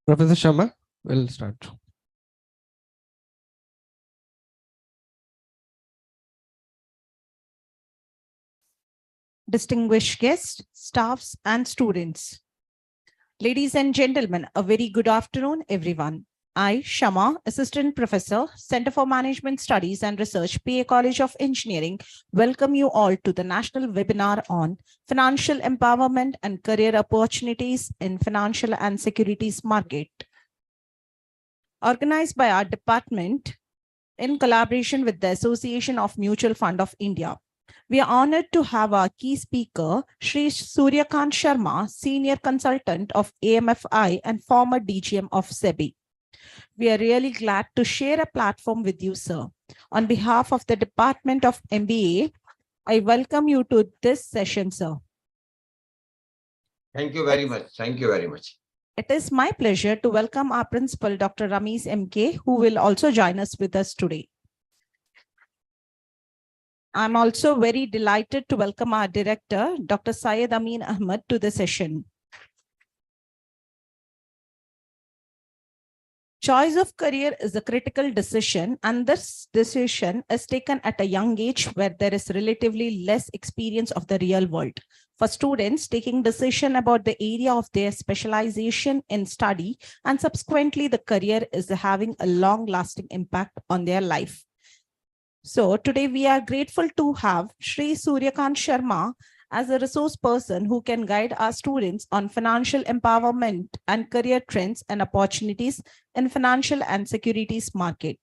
Professor Sharma, we'll start. Distinguished guests, staffs, and students. Ladies and gentlemen, a very good afternoon, everyone. I, Shama, Assistant Professor, Center for Management Studies and Research, PA College of Engineering, welcome you all to the national webinar on financial empowerment and career opportunities in financial and securities market. Organized by our department in collaboration with the Association of Mutual Fund of India. We are honored to have our key speaker, Shri Suryakant Sharma, Senior Consultant of AMFI and former DGM of SEBI. We are really glad to share a platform with you, sir. On behalf of the Department of MBA, I welcome you to this session, sir. Thank you very much. Thank you very much. It is my pleasure to welcome our principal, Dr. Ramesh MK, who will also join us with us today. I'm also very delighted to welcome our director, Dr. Syed Amin Ahmed, to the session. Choice of career is a critical decision, and this decision is taken at a young age where there is relatively less experience of the real world. For students, taking decision about the area of their specialization in study and subsequently the career is having a long-lasting impact on their life. So today we are grateful to have Shri Suryakant Sharma as a resource person who can guide our students on financial empowerment and career trends and opportunities in financial and securities market.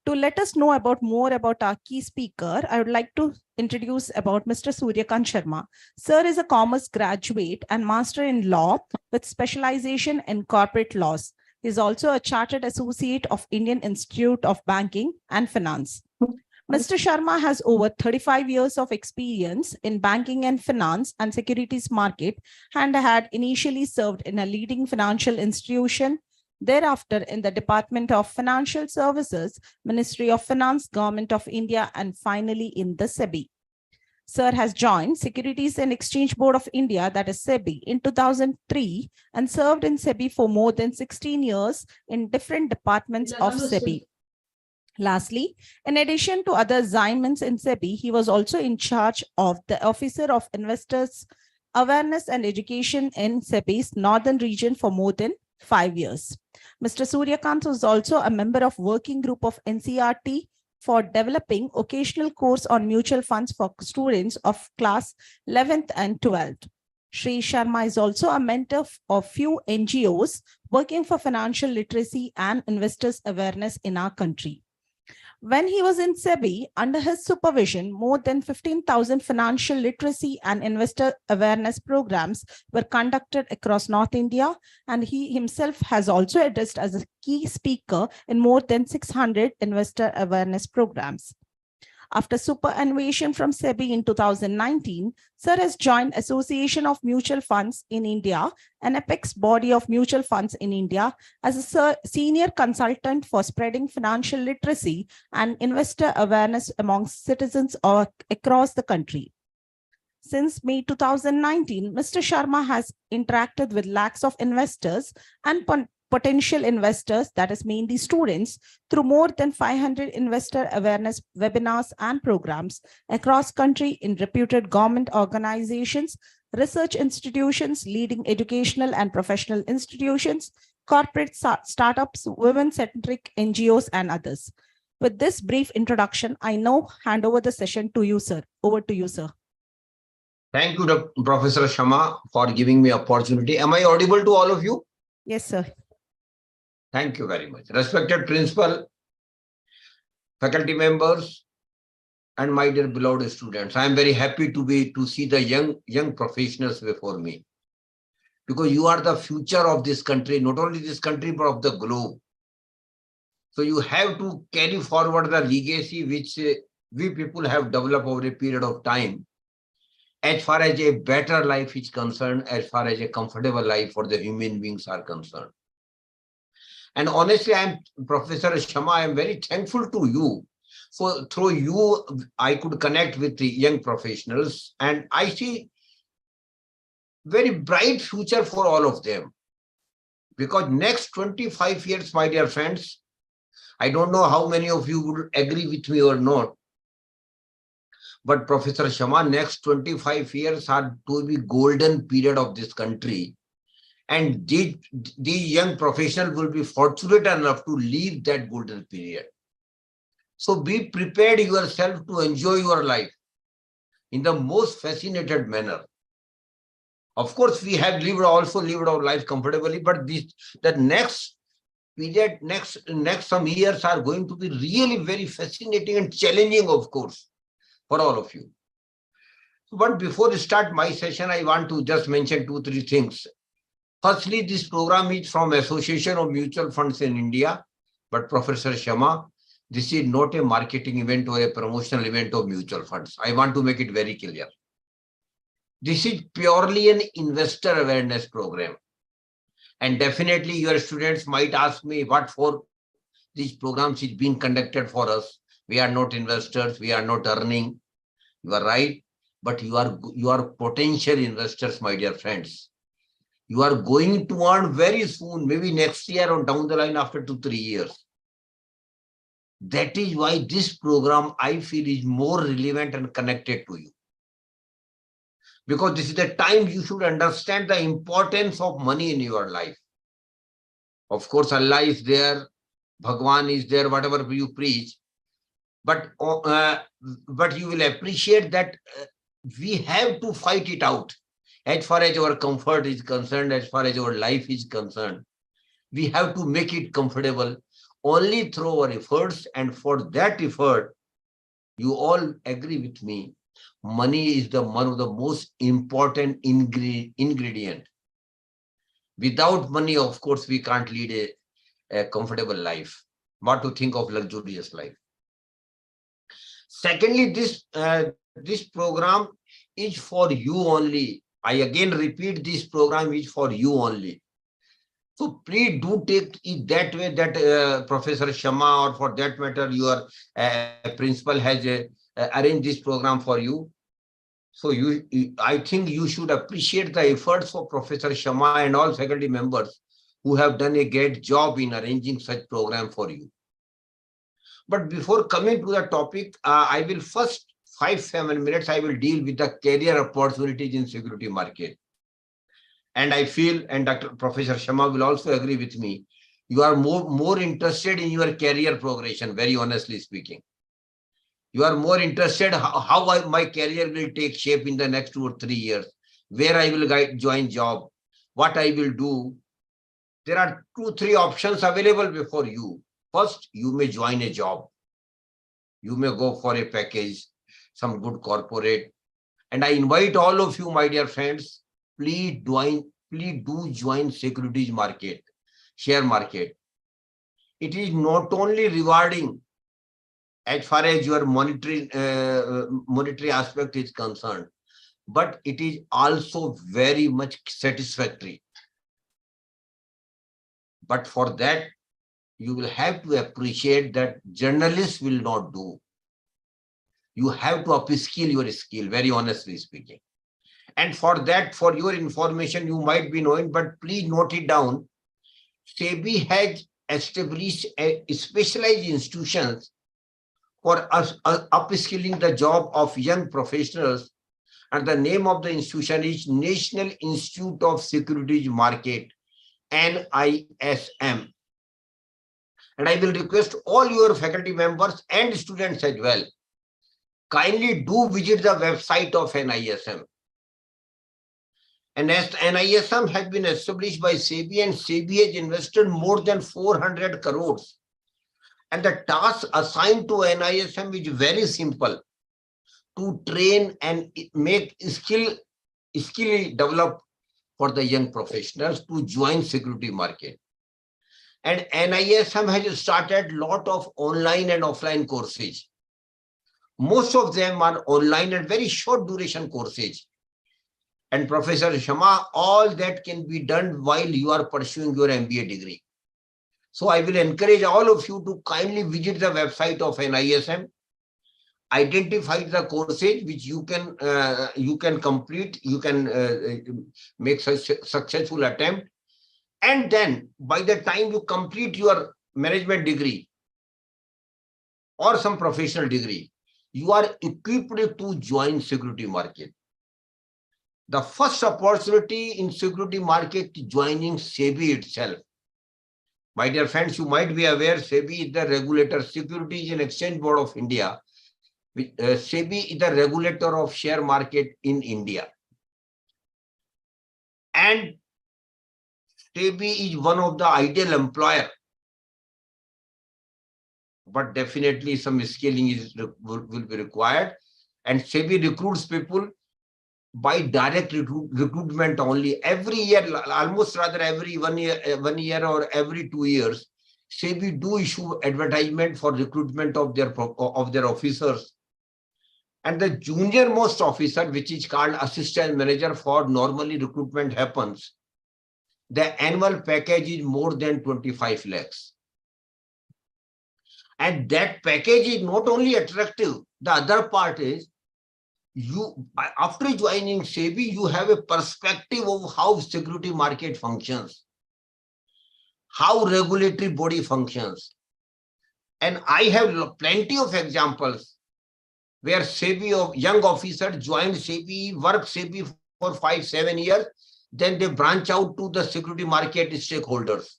To let us know more about our key speaker, I would like to introduce about Mr. Suryakant Sharma. Sir is a commerce graduate and master in law with specialization in corporate laws. He is also a chartered associate of Indian Institute of Banking and Finance. Mr. Sharma has over 35 years of experience in banking and finance and securities market and had initially served in a leading financial institution, thereafter in the Department of Financial Services, Ministry of Finance, Government of India, and finally in the SEBI. Sir has joined Securities and Exchange Board of India, that is SEBI, in 2003 and served in SEBI for more than 16 years in different departments of SEBI. Lastly, in addition to other assignments in SEBI, he was also in charge of the Officer of Investors Awareness and Education in SEBI's Northern region for more than 5 years. Mr. Suryakant was also a member of working group of NCRT for developing occasional course on mutual funds for students of class 11th and 12th. Shri Sharma is also a mentor of few NGOs working for financial literacy and investors awareness in our country. When he was in SEBI, under his supervision, more than 15,000 financial literacy and investor awareness programs were conducted across North India, and he himself has also addressed as a key speaker in more than 600 investor awareness programs. After superannuation from SEBI in 2019, Sir has joined Association of Mutual Funds in India, an apex body of mutual funds in India, as a senior consultant for spreading financial literacy and investor awareness among citizens across the country. Since May 2019, Mr. Sharma has interacted with lakhs of investors and potential investors, that is mainly students, through more than 500 investor awareness webinars and programs across country in reputed government organizations, research institutions, leading educational and professional institutions, corporate startups, women-centric NGOs, and others. With this brief introduction, I now hand over the session to you, sir. Over to you, sir. Thank you, Professor Shama, for giving me opportunity. Am I audible to all of you? Yes, sir. Thank you very much. Respected principal, faculty members, and my dear beloved students, I am very happy to see the young professionals before me, because you are the future of this country, not only this country but of the globe. So you have to carry forward the legacy which we people have developed over a period of time, as far as a better life is concerned, as far as a comfortable life for the human beings are concerned. And honestly, Professor Shama, I am very thankful to you. For through you, I could connect with the young professionals, and I see very bright future for all of them. Because next 25 years, my dear friends, I don't know how many of you would agree with me or not, but Professor Sharma, next 25 years are to be golden period of this country. And these young professionals will be fortunate enough to leave that golden period. So be prepared yourself to enjoy your life in the most fascinated manner. Of course, we have also lived our life comfortably, but the next period, next some years are going to be really very fascinating and challenging, of course, for all of you. But before I start my session, I want to just mention 2-3 things. Firstly, this program is from Association of Mutual Funds in India, but Professor Sharma, this is not a marketing event or a promotional event of mutual funds. I want to make it very clear. This is purely an investor awareness program. And definitely your students might ask me what for these programs is being conducted for us. We are not investors, we are not earning. You are right, but you are potential investors, my dear friends. You are going to earn very soon, maybe next year or down the line after 2-3 years. That is why this program, I feel, is more relevant and connected to you. Because this is the time you should understand the importance of money in your life. Of course, Allah is there, Bhagwan is there, whatever you preach. But you will appreciate that we have to fight it out. As far as our comfort is concerned, as far as our life is concerned, we have to make it comfortable only through our efforts. And for that effort, you all agree with me, money is one of the most important ingredient. Without money, of course, we can't lead a comfortable life. What to think of luxurious life? Secondly, this program is for you only. I again repeat, this program is for you only. So please do take it that way, that Professor Sharma, or for that matter, your principal has arranged this program for you. So I think you should appreciate the efforts of Professor Sharma and all faculty members who have done a great job in arranging such program for you. But before coming to the topic, I will first 5-7 minutes, I will deal with the career opportunities in security market. And I feel, and Professor Sharma will also agree with me, you are more interested in your career progression, very honestly speaking. You are more interested how my career will take shape in the next 2 or 3 years, where I will join job, what I will do. There are 2-3 options available before you. First, you may join a job. You may go for a package, some good corporate. And I invite all of you, my dear friends, please do join securities market, share market. It is not only rewarding as far as your monetary aspect is concerned, but it is also very much satisfactory. But for that, you will have to appreciate that journalists will not do. You have to upskill your skill, very honestly speaking. And for that, for your information, you might be knowing, but please note it down. SEBI has established specialized institutions for upskilling the job of young professionals. And the name of the institution is National Institute of Securities Market, NISM. And I will request all your faculty members and students as well, kindly do visit the website of NISM. And as NISM has been established by SEBI, and SEBI has invested more than 400 crores. And the task assigned to NISM is very simple: to train and make skill develop for the young professionals to join security market. And NISM has started a lot of online and offline courses. Most of them are online and very short duration courses. And Professor Sharma, all that can be done while you are pursuing your MBA degree. So I will encourage all of you to kindly visit the website of NISM, identify the courses which you can complete, you can make such successful attempt, And then by the time you complete your management degree or some professional degree, you are equipped to join security market. The first opportunity in security market joining SEBI itself. My dear friends, you might be aware SEBI is the regulator, Securities and Exchange Board of India. SEBI is the regulator of share market in India. And SEBI is one of the ideal employer. But definitely some scaling will be required. And SEBI recruits people by direct recruitment only. Every year, almost rather every 1 year or every 2 years, SEBI do issue advertisement for recruitment of their officers. And the junior most officer, which is called assistant manager, for normally recruitment happens, the annual package is more than 25 lakhs. And that package is not only attractive, the other part is, you, after joining SEBI, you have a perspective of how security market functions, how regulatory body functions. And I have plenty of examples where SEBI of young officer joined SEBI, worked SEBI for 5-7 years, then they branch out to the security market stakeholders,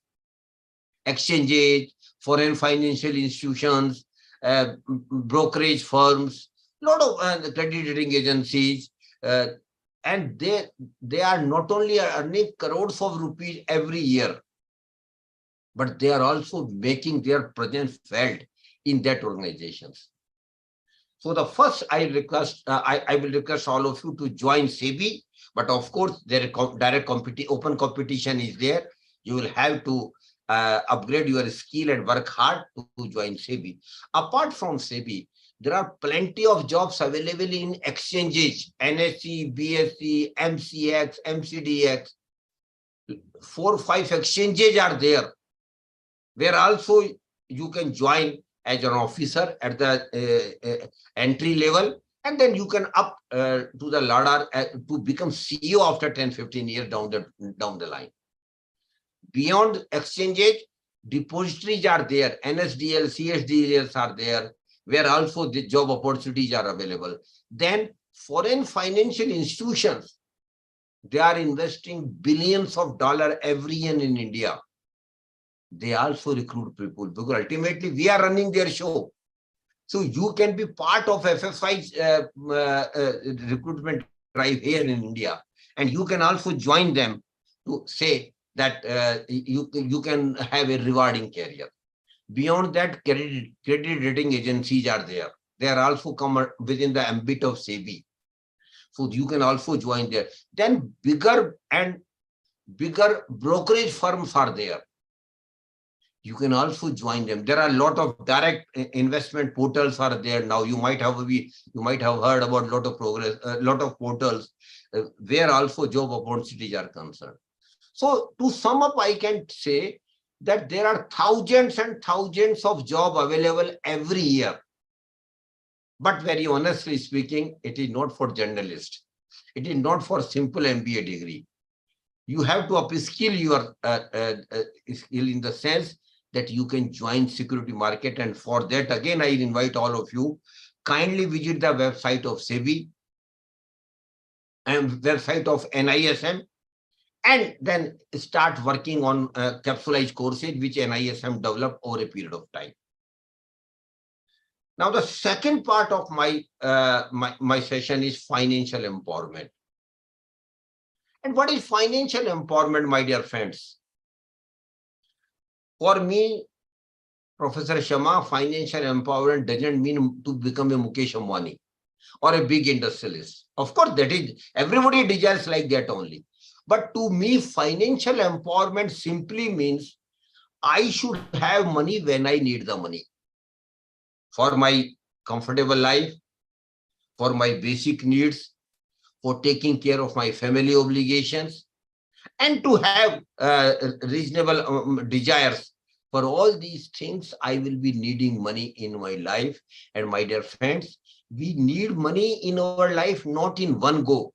exchanges, foreign financial institutions, brokerage firms, lot of credit rating agencies, and they are not only earning crores of rupees every year, but they are also making their presence felt in that organizations. So the first I will request all of you to join SEBI, but of course there direct open competition is there. You will have to upgrade your skill and work hard to join SEBI. Apart from SEBI, there are plenty of jobs available in exchanges, NSE, BSE, MCX, MCDX. 4 or 5 exchanges are there, where also you can join as an officer at the entry level, and then you can up to the ladder to become CEO after 10-15 years down the line. Beyond exchanges, depositories are there, NSDL, CSDLs are there, where also the job opportunities are available. Then foreign financial institutions, they are investing billions of dollars every year in India. They also recruit people because ultimately we are running their show. So you can be part of FFI's recruitment drive here in India, and you can also join them to say that you can have a rewarding career. Beyond that, credit rating agencies are there. They are also come within the ambit of SEBI. So you can also join there. Then bigger brokerage firms are there. You can also join them. There are a lot of direct investment portals are there now. You might have heard about a lot of portals where also job opportunities are concerned. So to sum up, I can say that there are thousands and thousands of jobs available every year. But very honestly speaking, it is not for journalists. It is not for simple MBA degree. You have to upskill your skill in the sense that you can join security market. And for that, again, I invite all of you, kindly visit the website of SEBI and website of NISM, and then start working on capsulized courses which NISM developed over a period of time. Now, the second part of my my session is financial empowerment. And what is financial empowerment, my dear friends? For me, Professor Shama, financial empowerment doesn't mean to become a Mukesh Ambani or a big industrialist. Of course, that is, everybody desires like that only. But to me, financial empowerment simply means I should have money when I need the money for my comfortable life, for my basic needs, for taking care of my family obligations, and to have reasonable desires. For all these things, I will be needing money in my life. And my dear friends, we need money in our life, not in one go.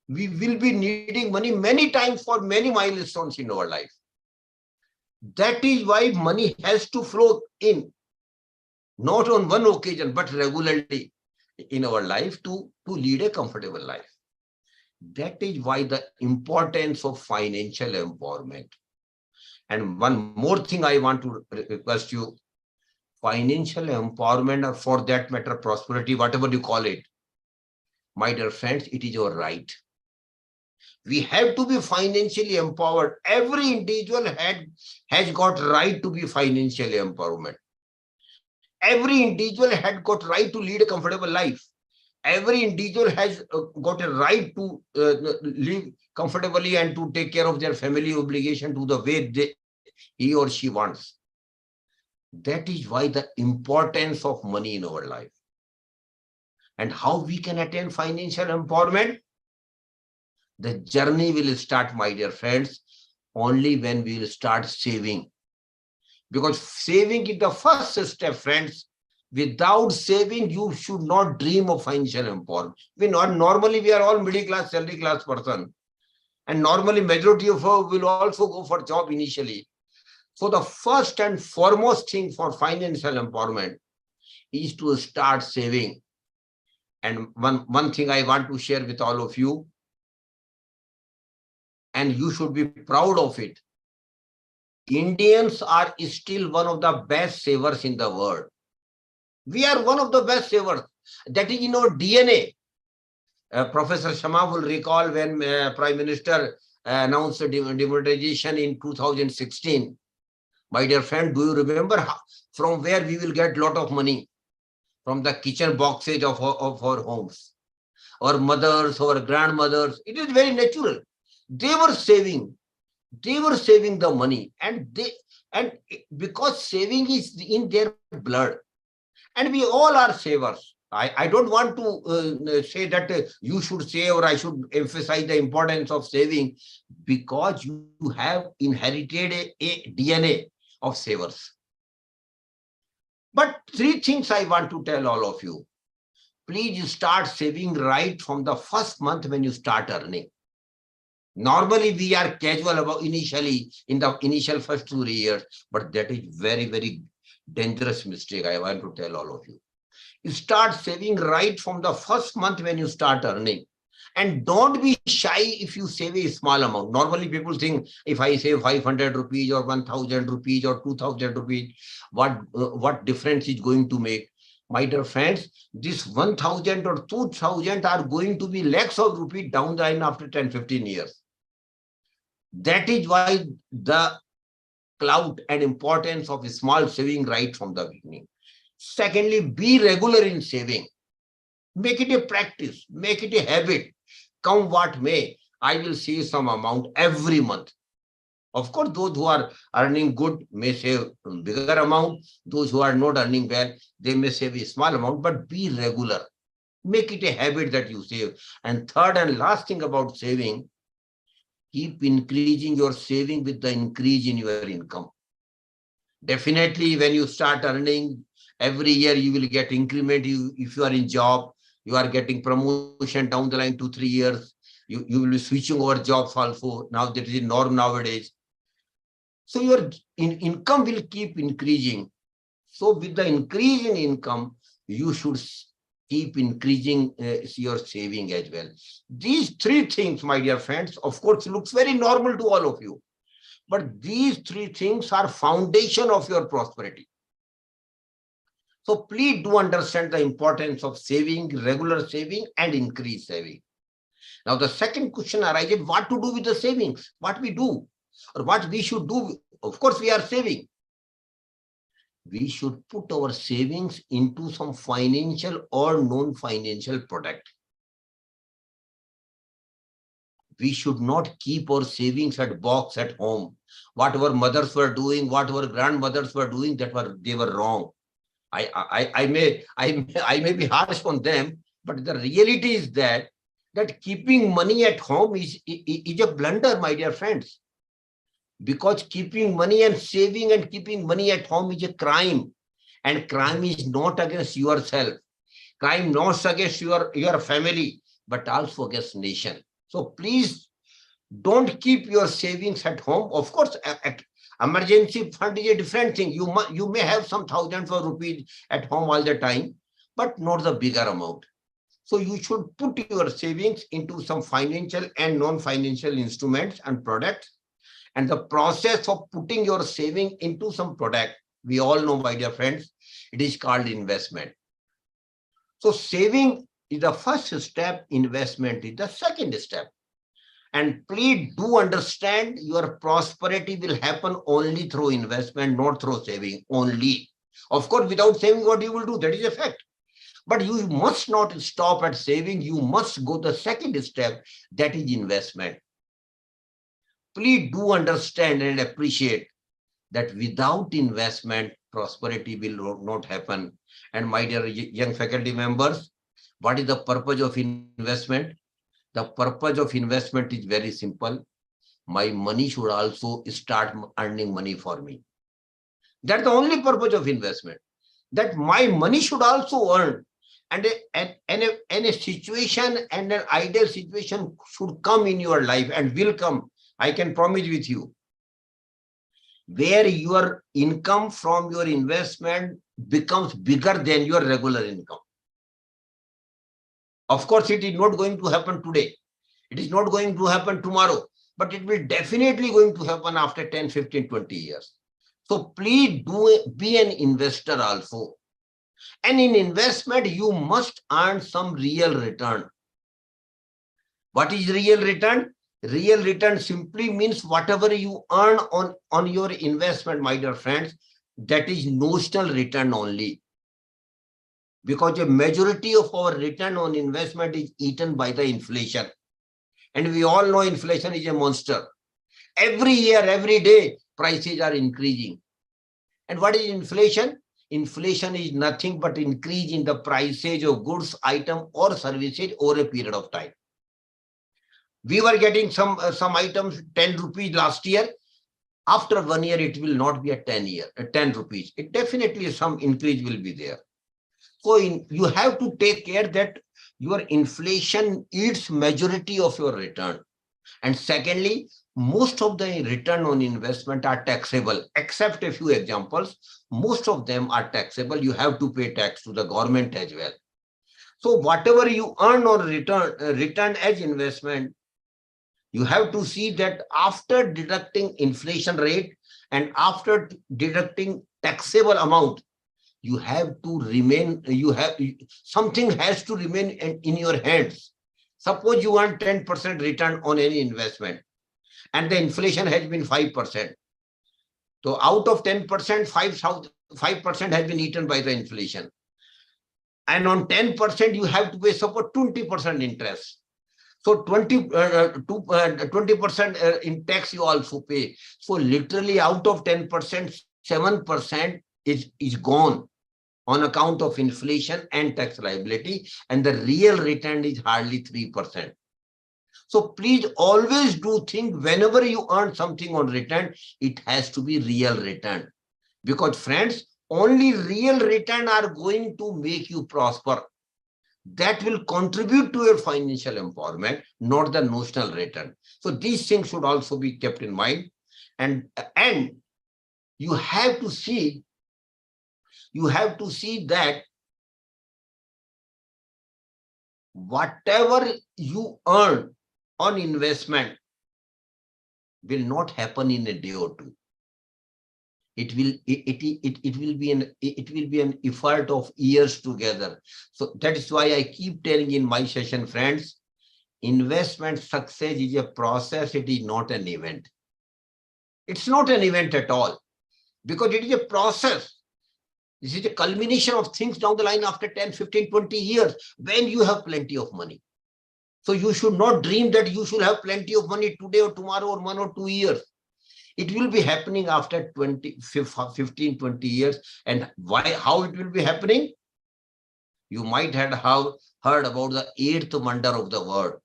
We will be needing money many times for many milestones in our life. That is why money has to flow in, not on one occasion, but regularly in our life to lead a comfortable life. That is why the importance of financial empowerment. And one more thing I want to request you, financial empowerment, or for that matter, prosperity, whatever you call it, my dear friends, it is your right. We have to be financially empowered. Every individual has got right to be financially empowerment. Every individual had got right to lead a comfortable life. Every individual has got a right to live comfortably and to take care of their family obligation to the way he or she wants. That is why the importance of money in our life. And how we can attain financial empowerment? The journey will start, my dear friends, only when we will start saving. Because saving is the first step, friends. Without saving, you should not dream of financial empowerment. Normally, we are all middle class, salary class person. And normally, majority of us will also go for job initially. So the first and foremost thing for financial empowerment is to start saving. And one thing I want to share with all of you, and you should be proud of it. Indians are still one of the best savers in the world. We are one of the best savers. That is in our DNA. Professor Shama will recall when Prime Minister announced demonetization in 2016. My dear friend, do you remember from where we will get a lot of money? From the kitchen boxes of our homes. Our mothers, our grandmothers. It is very natural. They were saving. They were saving the money. And because saving is in their blood. And we all are savers. I don't want to say that you should save or I should emphasize the importance of saving, because you have inherited a DNA of savers. But three things I want to tell all of you. Please start saving right from the first month when you start earning. Normally, we are casual about initially in the initial first 2 years, but that is very, very dangerous mistake. I want to tell all of you. You start saving right from the first month when you start earning. And don't be shy if you save a small amount. Normally, people think if I save 500 rupees or 1,000 rupees or 2,000 rupees, what difference is going to make? My dear friends, this 1,000 or 2,000 are going to be lakhs of rupees down the line after 10, 15 years. That is why the clout and importance of a small saving right from the beginning. Secondly, be regular in saving. Make it a practice. Make it a habit. Come what may, I will save some amount every month. Of course, those who are earning good may save a bigger amount. Those who are not earning well, they may save a small amount, but be regular. Make it a habit that you save. And third and last thing about saving, keep increasing your saving with the increase in your income. Definitely, when you start earning, every year you will get increment. If you are in job, you are getting promotion down the line 2-3 years. You will be switching over jobs also. Now that is a norm nowadays. So your income will keep increasing. So with the increase in income, you should keep increasing your saving as well. These three things, my dear friends, of course, looks very normal to all of you. But these three things are foundation of your prosperity. So please do understand the importance of saving, regular saving, and increased saving. Now, the second question arises, what to do with the savings? What we do or what we should do? Of course, we are saving. We should put our savings into some financial or non-financial product. We should not keep our savings at box at home. What our mothers were doing, what our grandmothers were doing, they were wrong. I may be harsh on them, but the reality is that keeping money at home is a blunder, my dear friends. Because keeping money and saving and keeping money at home is a crime. And crime is not against yourself. Crime not against your family, but also against nation. So please don't keep your savings at home. Of course, emergency fund is a different thing. You may have some thousands of rupees at home all the time, but not the bigger amount. So you should put your savings into some financial and non-financial instruments and products. And the process of putting your saving into some product, we all know, my dear friends, it is called investment. So saving is the first step, investment is the second step. And please do understand, your prosperity will happen only through investment, not through saving only. Of course, without saving, what you will do, that is a fact. But you must not stop at saving. You must go the second step, that is investment. Please do understand and appreciate that without investment, prosperity will not happen. And my dear young faculty members, what is the purpose of investment? The purpose of investment is very simple. My money should also start earning money for me. That's the only purpose of investment. That my money should also earn. And a situation and an ideal situation should come in your life and will come. I can promise with you. Where your income from your investment becomes bigger than your regular income. Of course, it is not going to happen today. It is not going to happen tomorrow, but it will definitely going to happen after 10, 15, 20 years. So please be an investor also. And in investment, you must earn some real return. What is real return? Real return simply means whatever you earn on your investment, my dear friends, that is notional return only. Because a majority of our return on investment is eaten by the inflation. And we all know inflation is a monster. Every year, every day, prices are increasing. And what is inflation? Inflation is nothing but increase in the prices of goods, item or services over a period of time. We were getting some items 10 rupees last year. After 1 year, it will not be a 10 rupees. It definitely some increase will be there. So you have to take care that your inflation eats majority of your return. And secondly, most of the return on investment are taxable, except a few examples. Most of them are taxable. You have to pay tax to the government as well. So whatever you earn or return as investment, you have to see that after deducting inflation rate and after deducting taxable amount, you have to remain, something has to remain in your hands. Suppose you want 10% return on any investment and the inflation has been 5%. So out of 10%, 5% has been eaten by the inflation. And on 10%, you have to pay suppose 20% interest. So 20% in tax you also pay. So literally out of 10%, 7% is gone on account of inflation and tax liability, and the real return is hardly 3%. So please always do think whenever you earn something on return, it has to be real return. Because friends, only real return are going to make you prosper. That will contribute to your financial empowerment, not the notional return. So these things should also be kept in mind. And you have to see that whatever you earn on investment will not happen in a day or two. It will be an effort of years together. So that is why I keep telling in my session, friends, investment success is a process. It is not an event. It's not an event at all, because it is a process. This is a culmination of things down the line after 10, 15, 20 years when you have plenty of money. So you should not dream that you should have plenty of money today or tomorrow or 1 or 2 years. It will be happening after 15, 20 years. And how it will be happening? You might have heard about the 8th wonder of the world,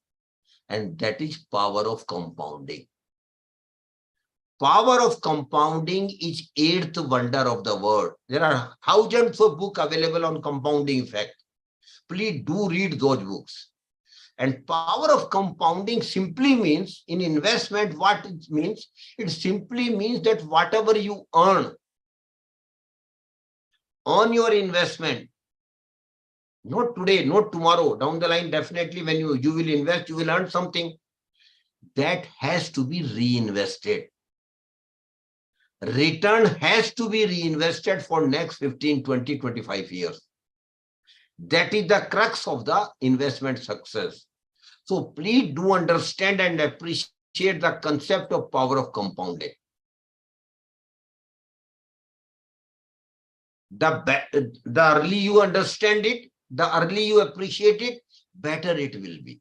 and that is power of compounding. Power of compounding is 8th wonder of the world. There are thousands of books available on compounding effect. Please do read those books. And power of compounding simply means in investment, what it means? It simply means that whatever you earn on your investment, not today, not tomorrow, down the line, definitely when you will invest, you will earn something that has to be reinvested. Return has to be reinvested for next 15, 20, 25 years. That is the crux of the investment success. So please do understand and appreciate the concept of power of compounding. The early you understand it, the early you appreciate it, better it will be.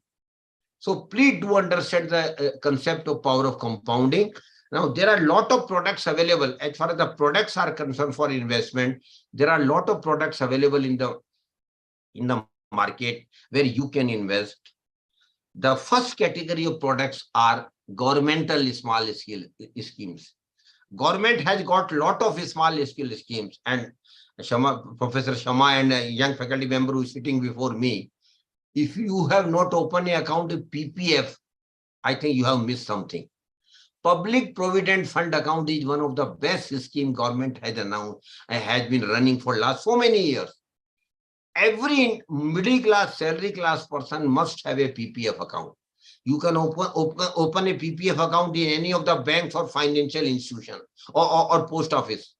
So please do understand the concept of power of compounding. Now, there are a lot of products available. As far as the products are concerned for investment, there are a lot of products available in the market where you can invest. The first category of products are governmental small scale schemes. Government has got a lot of small scale schemes, and Professor Shama and a young faculty member who is sitting before me, if you have not opened an account with PPF, I think you have missed something. Public Provident Fund account is one of the best scheme government has announced and has been running for last so many years. Every middle class, salary class person must have a PPF account. You can open a PPF account in any of the banks or financial institution or post office.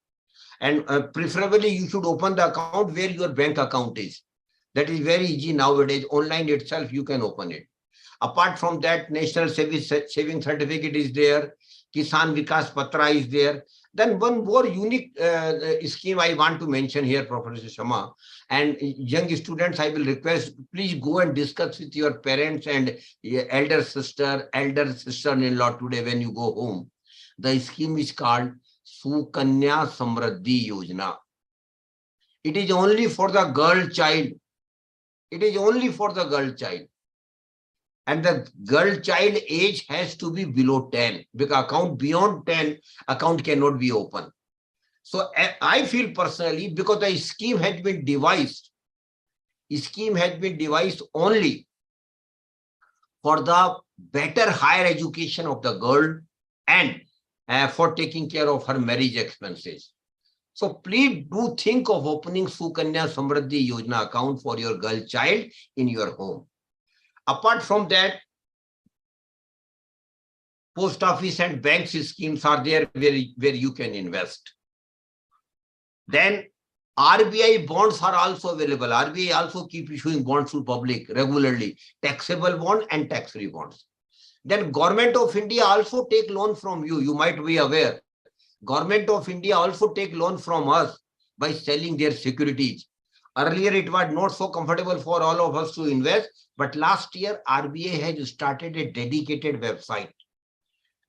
And preferably you should open the account where your bank account is. That is very easy nowadays. Online itself, you can open it. Apart from that, National Saving Certificate is there. Kisan Vikas Patra is there. Then one more unique scheme I want to mention here, Professor Shama. And young students, I will request, please go and discuss with your parents and elder sister-in-law today when you go home. The scheme is called Sukanya Samriddhi Yojana. It is only for the girl child. It is only for the girl child. And the girl child age has to be below 10, because account beyond 10, account cannot be open. So I feel personally, because the scheme has been devised only for the better higher education of the girl and for taking care of her marriage expenses. So please do think of opening Sukanya Samriddhi Yojana account for your girl child in your home. Apart from that, post office and bank schemes are there where you can invest. Then RBI bonds are also available. RBI also keep issuing bonds to public regularly, taxable bond and tax-free bonds. Then Government of India also take loan from you. You might be aware. Government of India also take loan from us by selling their securities. Earlier, it was not so comfortable for all of us to invest, but last year, RBI has started a dedicated website.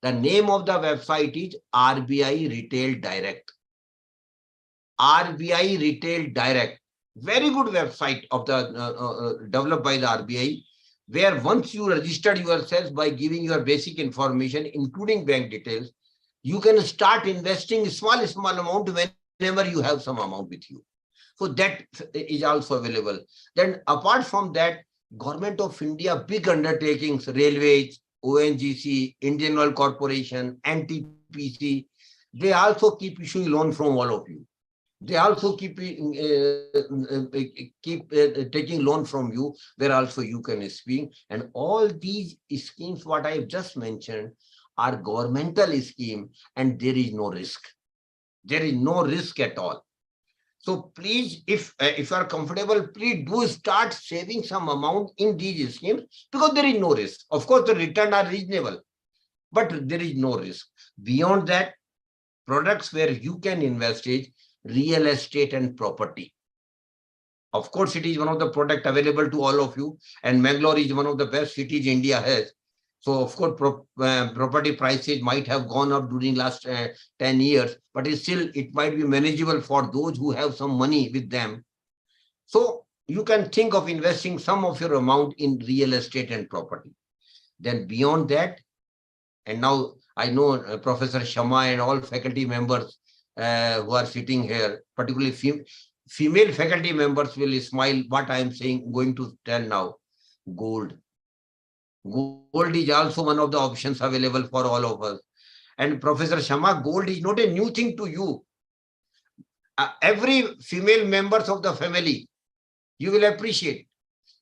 The name of the website is RBI Retail Direct. RBI Retail Direct. Very good website of the developed by the RBI, where once you register yourself by giving your basic information, including bank details, you can start investing small amount whenever you have some amount with you. So that is also available. Then apart from that, Government of India, big undertakings, railways, ONGC, Indian Oil Corporation, NTPC, they also keep issuing loan from all of you. They also keep taking loan from you, where also you can speak. And all these schemes, what I have just mentioned, are governmental scheme, and there is no risk. There is no risk at all. So please, if you are comfortable, please do start saving some amount in these schemes, because there is no risk. Of course, the returns are reasonable, but there is no risk. Beyond that, products where you can invest is real estate and property. Of course, it is one of the products available to all of you, and Mangalore is one of the best cities India has. So, of course, property prices might have gone up during last 10 years, but it might be manageable for those who have some money with them. So, you can think of investing some of your amount in real estate and property. Then beyond that, and now I know Professor Shama and all faculty members who are sitting here, particularly female faculty members will smile what I am saying, going to tell now. Gold. Gold is also one of the options available for all of us. And Professor Shama, gold is not a new thing to you. Every female members of the family, you will appreciate.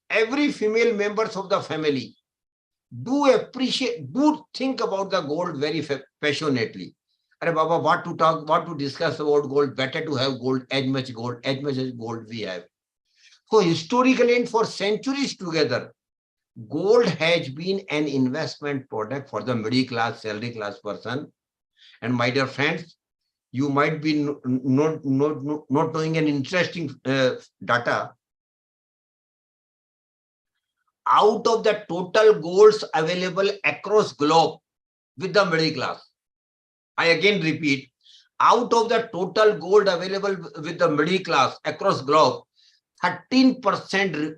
Every female members of the family do appreciate, do think about the gold very passionately. Arey Baba, what to talk, what to discuss about gold? Better to have gold, as much as gold we have. So historically and for centuries together, gold has been an investment product for the middle class, salary class person. And my dear friends, you might be not knowing an interesting data. Out of the total golds available across globe with the middle class, I again repeat, out of the total gold available with the middle class across globe, 13%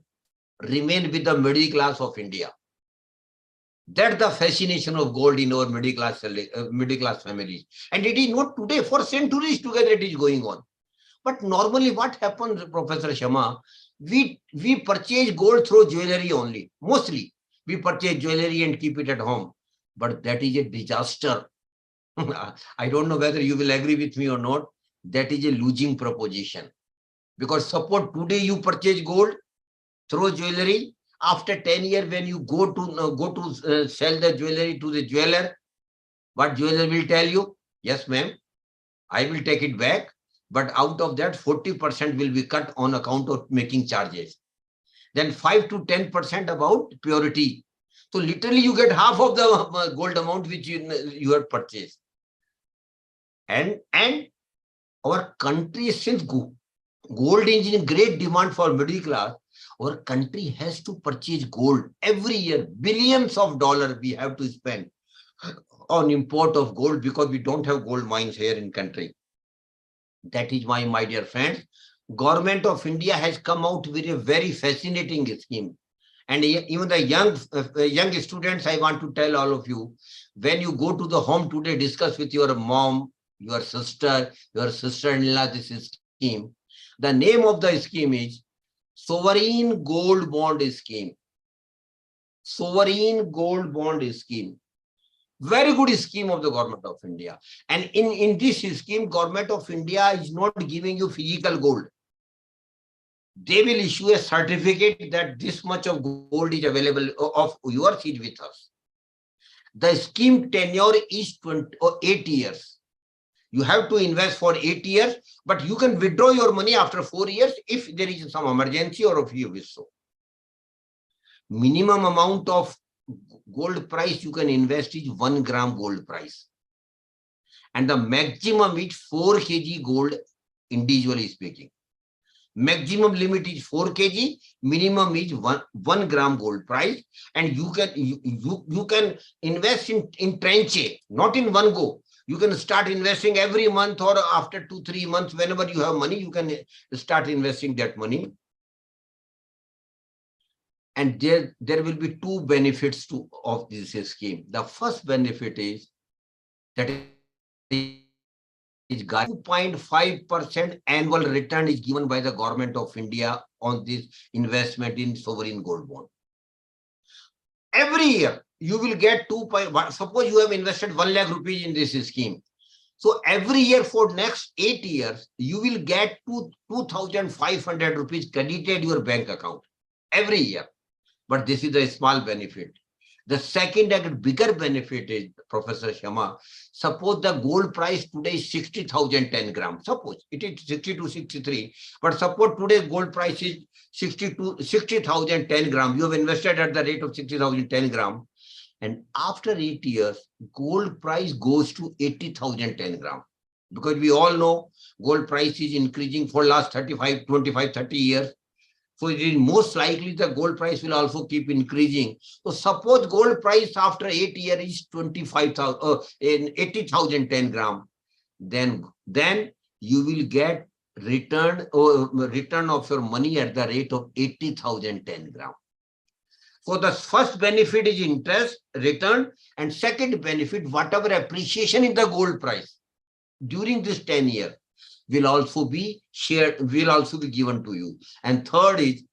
remain with the middle class of India. That's the fascination of gold in our middle class families. And it is not today, for centuries together it is going on. But normally what happens, Professor Shama, we purchase gold through jewelry only. Mostly we purchase jewelry and keep it at home. But that is a disaster. I don't know whether you will agree with me or not. That is a losing proposition. Because suppose today you purchase gold through jewelry, after 10 years when you go to sell the jewelry to the jeweler, what jeweler will tell you? Yes, ma'am, I will take it back. But out of that, 40% will be cut on account of making charges. Then 5 to 10% about purity. So literally you get half of the gold amount which you have purchased. And our country, since gold is in great demand for middle class, our country has to purchase gold every year. Billions of dollars we have to spend on import of gold because we don't have gold mines here in country. That is why, my dear friends, Government of India has come out with a very fascinating scheme. And even the young students, I want to tell all of you, when you go to the home today, discuss with your mom, your sister-in-law this scheme. The name of the scheme is Sovereign Gold Bond Scheme. Sovereign Gold Bond Scheme. Very good scheme of the Government of India. And in this scheme, Government of India is not giving you physical gold. They will issue a certificate that this much of gold is available of yours is with us. The scheme tenure is 8 years. You have to invest for 8 years, but you can withdraw your money after 4 years if there is some emergency or if you wish so. Minimum amount of gold price you can invest is 1 gram gold price. And the maximum is 4 kg gold, individually speaking. Maximum limit is 4 kg, minimum is 1 gram gold price. And you can invest in tranche, not in one go. You can start investing every month or after 2-3 months, whenever you have money, you can start investing that money. And there will be 2 benefits of this scheme. The first benefit is that 2.5% annual return is given by the Government of India on this investment in sovereign gold bond. Every year, you will get 2.1. Suppose you have invested 1 lakh rupees in this scheme. So every year for next 8 years, you will get 2,500 rupees credited your bank account every year. But this is a small benefit. The second and bigger benefit is, Professor Shama, suppose the gold price today is 60,010 grams. Suppose it is 62, 63. But suppose today gold price is 60,010 grams. You have invested at the rate of 60,010 grams. And after 8 years, gold price goes to 80,010 grams. Because we all know gold price is increasing for last 25, 30 years. So it is most likely the gold price will also keep increasing. So suppose gold price after 8 years is 80,010 grams. Then you will get return of your money at the rate of 80,010 grams. So the first benefit is interest return, and second benefit, whatever appreciation in the gold price during this 10 years will also be shared, will also be given to you. And third is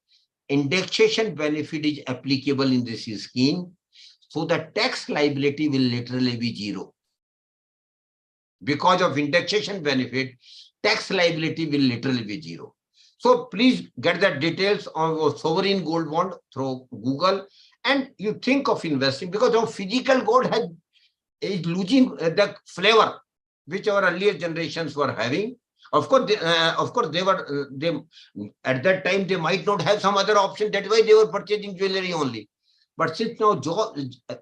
indexation benefit is applicable in this scheme. So the tax liability will literally be zero. Because of indexation benefit, tax liability will literally be zero. So please get the details of sovereign gold bond through Google, and you think of investing, because our physical gold is losing the flavor which our earlier generations were having. Of course, they at that time they might not have some other option. That's why they were purchasing jewelry only. But since now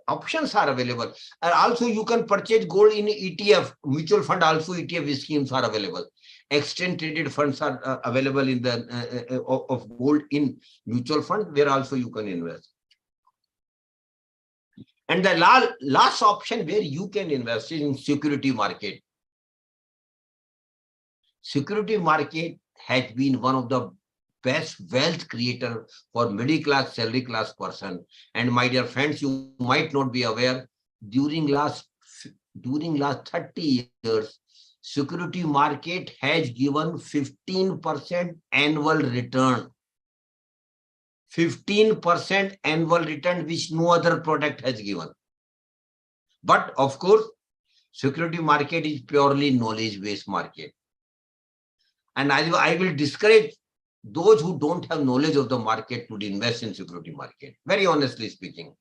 options are available, and also you can purchase gold in ETF, mutual fund, also ETF schemes are available. Exchange traded funds are available in the of gold in mutual fund, where also you can invest. And the last option where you can invest is in security market. Security market has been one of the best wealth creator for middle class, salary class person. And my dear friends, you might not be aware, during last 30 years, security market has given 15% annual return. 15% annual return, which no other product has given. But of course, security market is purely knowledge-based market. And I will discourage those who don't have knowledge of the market to invest in security market. Very honestly speaking,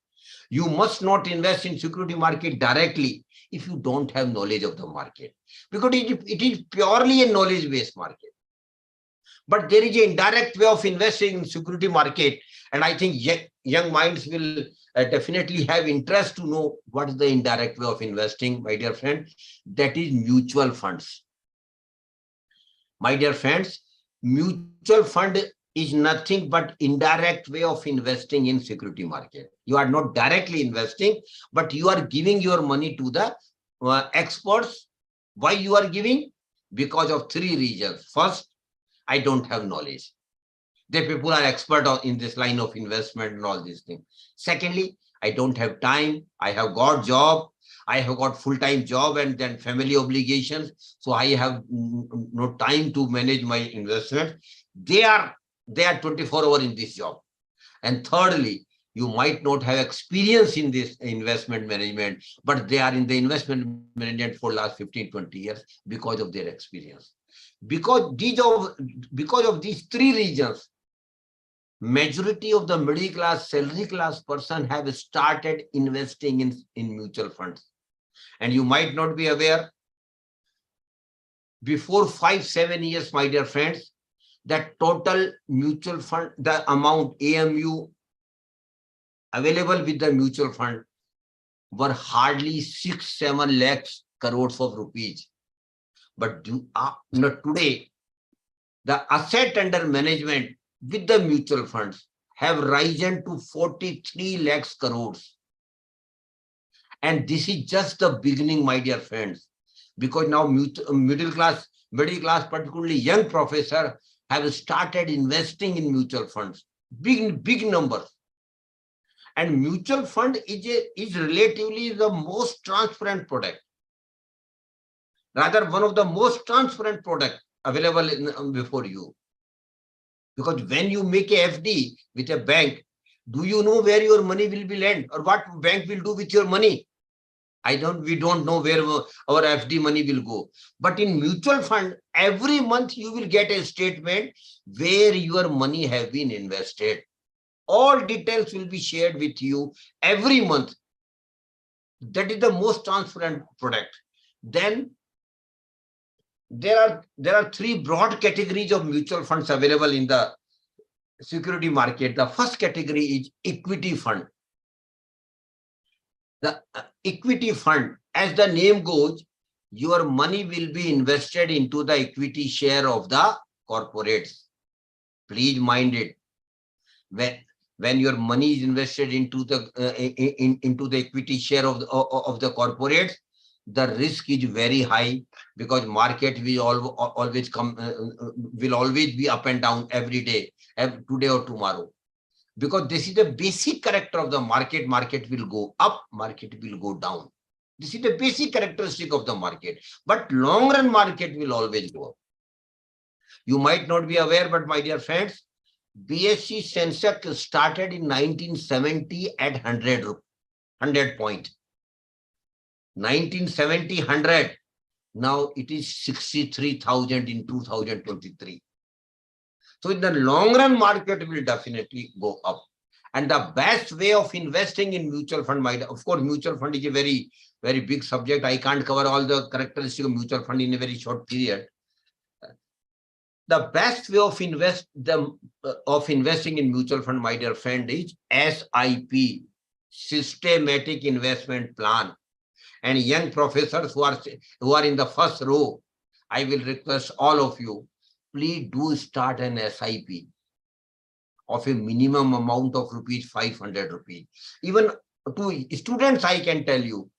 you must not invest in security market directly if you don't have knowledge of the market, because it is purely a knowledge-based market. But there is an indirect way of investing in security market, and I think young minds will definitely have interest to know what is the indirect way of investing, my dear friend. That is mutual funds. My dear friends, mutual fund is nothing but indirect way of investing in security market. You are not directly investing, but you are giving your money to the experts. Why you are giving? Because of three reasons. First, I don't have knowledge. The people are expert in this line of investment and all these things. Secondly, I don't have time. I have got job. I have got full-time job and then family obligations. So I have no time to manage my investment. They are 24 hours in this job. And thirdly, you might not have experience in this investment management, but they are in the investment management for last 15, 20 years because of their experience. Because of these three reasons, majority of the middle class, salary class person have started investing in mutual funds. And you might not be aware, before 5-7 years, my dear friends, that total mutual fund, the amount AMU available with the mutual fund were hardly 6-7 lakhs crores of rupees. But today, the asset under management with the mutual funds have risen to 43 lakhs crores. And this is just the beginning, my dear friends, because now middle class, particularly young professor, have started investing in mutual funds, big numbers. And mutual fund is relatively the most transparent product. Rather, one of the most transparent product available before you. Because when you make a FD with a bank, do you know where your money will be lent or what bank will do with your money? We don't know where our FD money will go. But in mutual fund, every month you will get a statement where your money have been invested. All details will be shared with you every month. That is the most transparent product. Then there are three broad categories of mutual funds available in the security market. The first category is equity fund. The equity fund, as the name goes, your money will be invested into the equity share of the corporates. Please mind it. When your money is invested into the equity share of the corporates, the risk is very high, because market will always be up and down every day, today or tomorrow. Because this is the basic character of the market. Market will go up, market will go down. This is the basic characteristic of the market. But long run market will always go up. You might not be aware, but my dear friends, BSE Sensex started in 1970 at 100 100 point. 1970, 100. Now it is 63,000 in 2023. So in the long run, market will definitely go up. And the best way of investing in mutual fund, of course, mutual fund is a very, very big subject. I can't cover all the characteristics of mutual fund in a very short period. The best way of investing in mutual fund, my dear friend, is SIP, systematic investment plan. And young professors who are in the first row, I will request all of you, please do start an SIP of a minimum amount of rupees 500 rupees. Even to students, I can tell you,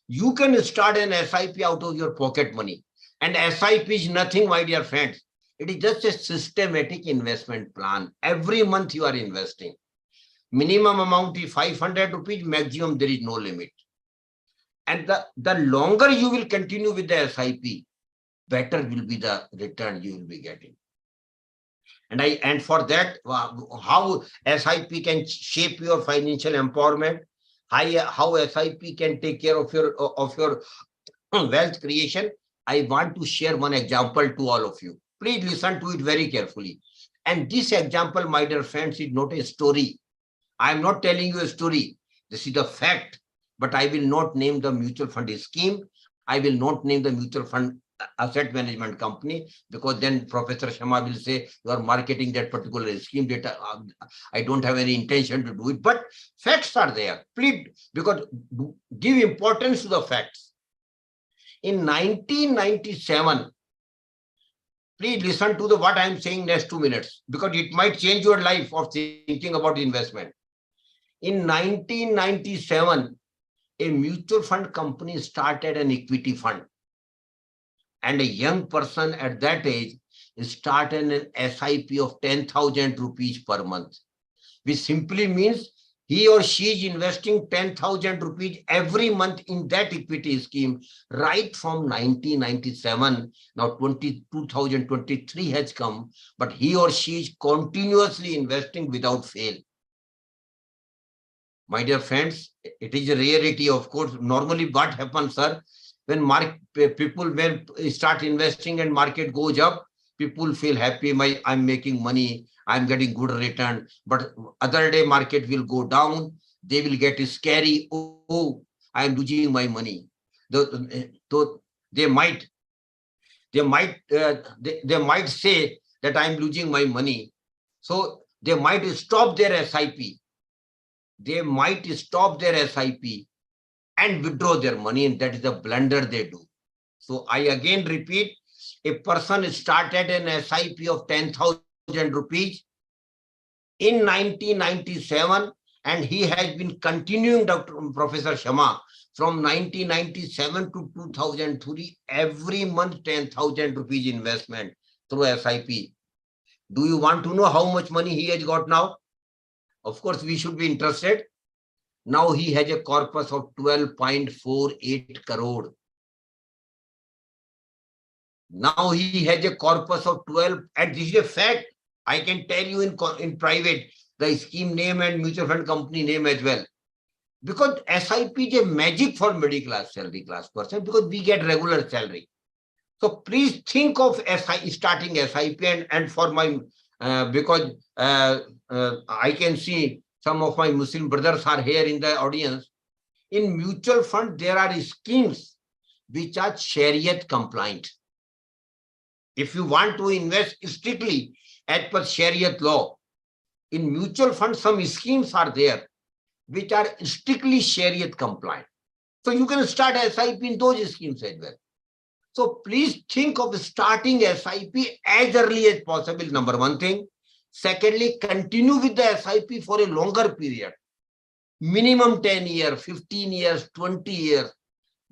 you can start an SIP out of your pocket money. And SIP is nothing, my dear friends. It is just a systematic investment plan. Every month you are investing. Minimum amount is 500 rupees, maximum there is no limit. And the longer you will continue with the SIP, better will be the return you will be getting. And for that, how SIP can shape your financial empowerment, how SIP can take care of your wealth creation, I want to share one example to all of you. Please listen to it very carefully. And this example, my dear friends, is not a story. I am not telling you a story. This is the fact. But I will not name the mutual fund scheme. I will not name the mutual fund asset management company, because then Professor Sharma will say you are marketing that particular scheme. That I don't have any intention to do it. But facts are there. Please, because give importance to the facts. In 1997, please listen to what I am saying next 2 minutes, because it might change your life of thinking about investment. In 1997, a mutual fund company started an equity fund. And a young person at that age started an SIP of 10,000 rupees per month, which simply means he or she is investing 10,000 rupees every month in that equity scheme right from 1997. Now 2023 has come, but he or she is continuously investing without fail. My dear friends, it is a rarity, of course. Normally what happens, sir, when people start investing and market goes up, people feel happy, I'm making money, I'm getting good return. But other day market will go down, they will get scary. Oh, I'm losing my money. They might say that I'm losing my money. So they might stop their SIP. They might stop their SIP and withdraw their money, and that is the blunder they do. So I again repeat, a person started an SIP of 10,000 rupees in 1997, and he has been continuing, Professor Sharma, from 1997 to 2003, every month 10,000 rupees investment through SIP. Do you want to know how much money he has got now? Of course, we should be interested. Now he has a corpus of 12.48 crore. Now he has a corpus of 12, and this is a fact. I can tell you in private, the scheme name and mutual fund company name as well. Because SIP is a magic for middle class, salary class person, because we get regular salary. So please think of starting SIP, and for my, because I can see some of my Muslim brothers are here in the audience. In mutual fund, there are schemes which are Shariat compliant. If you want to invest strictly as per Shariat law, in mutual fund, some schemes are there which are strictly Shariat compliant. So you can start SIP in those schemes as well. So please think of starting SIP as early as possible, number one thing. Secondly, continue with the SIP for a longer period. Minimum 10 years, 15 years, 20 years.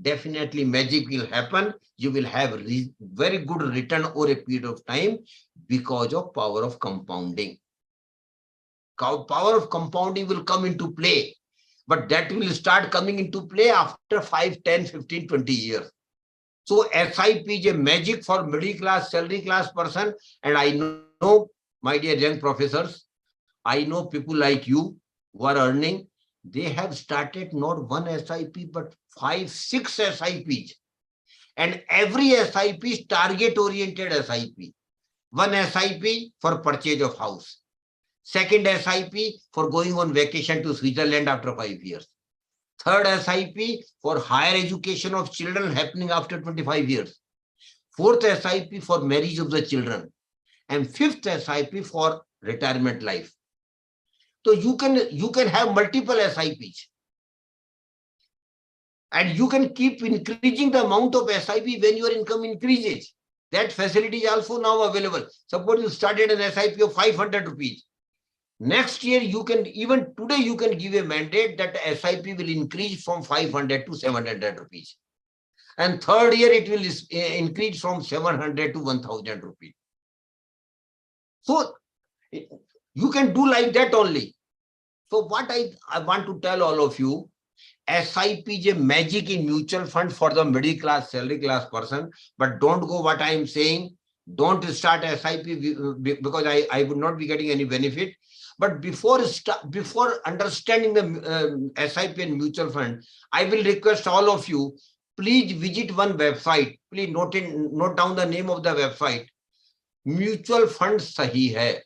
Definitely magic will happen. You will have very good return over a period of time because of power of compounding. Power of compounding will come into play, but that will start coming into play after 5, 10, 15, 20 years. So SIP is a magic for middle class, salary class person. And I know, my dear young professors, I know people like you who are earning, They have started not one SIP, but 5, 6 SIPs. And every SIP is target-oriented SIP. One SIP for purchase of house. Second SIP for going on vacation to Switzerland after 5 years. Third SIP for higher education of children happening after 25 years. Fourth SIP for marriage of the children. And fifth SIP for retirement life. So you can have multiple SIPs. And you can keep increasing the amount of SIP when your income increases. That facility is also now available. Suppose you started an SIP of 500 rupees. Next year, you can, even today, you can give a mandate that the SIP will increase from 500 to 700 rupees. And third year, it will increase from 700 to 1000 rupees. So you can do like that only. So what I want to tell all of you, SIP is a magic in mutual fund for the middle class, salary class person, but don't go what I am saying. Don't start SIP because I would not be getting any benefit. But before understanding the SIP and mutual fund, I will request all of you, please visit one website. Please note down the name of the website. Mutual Fund Sahi Hai.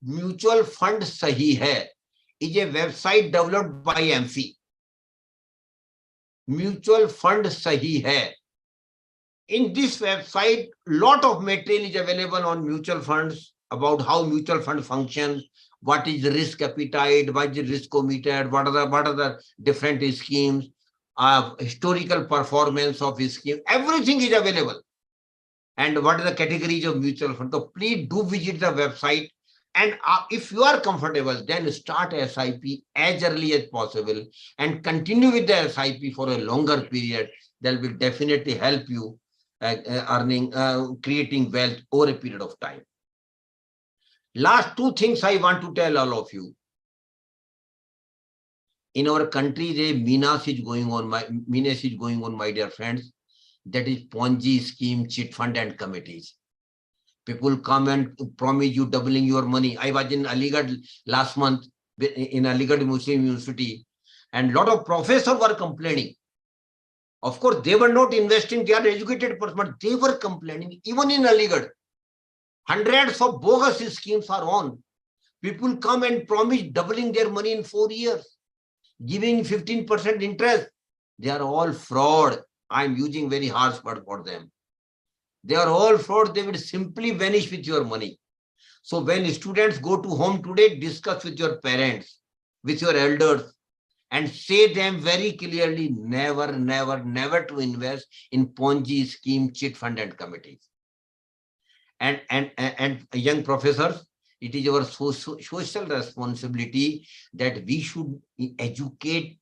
Mutual Fund Sahi Hai is a website developed by MC. Mutual Fund Sahi Hai. In this website, lot of material is available on mutual funds, about how mutual fund functions, what is the risk appetite, what is the risk-o-meter, what are the different schemes, historical performance of scheme, everything is available. And what are the categories of mutual fund. So please do visit the website. And if you are comfortable, then start SIP as early as possible and continue with the SIP for a longer period. That will definitely help you creating wealth over a period of time. Last two things I want to tell all of you. In our country, the menace is going on, my dear friends. That is Ponzi scheme, chit fund and committees. People come and promise you doubling your money. I was in Aligarh last month, in Aligarh Muslim University, and a lot of professors were complaining. Of course, they were not investing, they are educated person, but they were complaining. Even in Aligarh, hundreds of bogus schemes are on. People come and promise doubling their money in 4 years, giving 15% interest. They are all fraud. I'm using very harsh word for them. They are all fraud. They will simply vanish with your money. So when students go to home today, discuss with your parents, with your elders, and say them very clearly, never, never, never to invest in Ponzi scheme, chit fund and committees. And young professors, it is our social responsibility that we should educate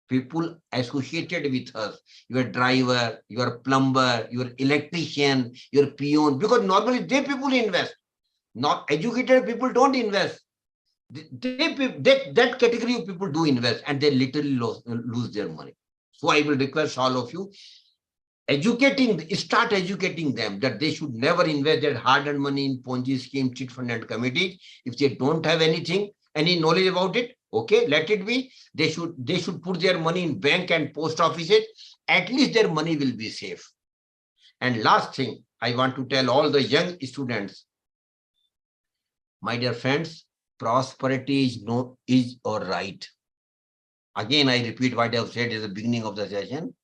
people associated with us, your driver, your plumber, your electrician, your peon, because normally they people invest. Not educated people don't invest. That category of people do invest and they literally lose their money. So I will request all of you, start educating them that they should never invest their hard-earned money in Ponzi scheme, chit fund and committees. If they don't have any knowledge about it, okay, let it be. They should put their money in bank and post offices. At least their money will be safe. And last thing, I want to tell all the young students, my dear friends, prosperity is all right. Again, I repeat what I have said at the beginning of the session.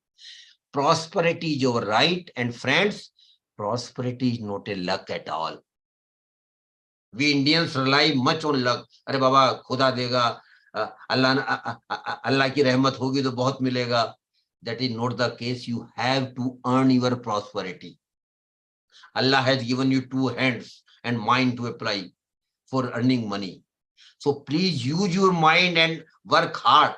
Prosperity is your right, and friends, prosperity is not a luck at all. We Indians rely much on luck. Arey Baba, Khuda dega, Allah ki rahmat hogi to bahut milega. That is not the case. You have to earn your prosperity. Allah has given you 2 hands and mind to apply for earning money. So please use your mind and work hard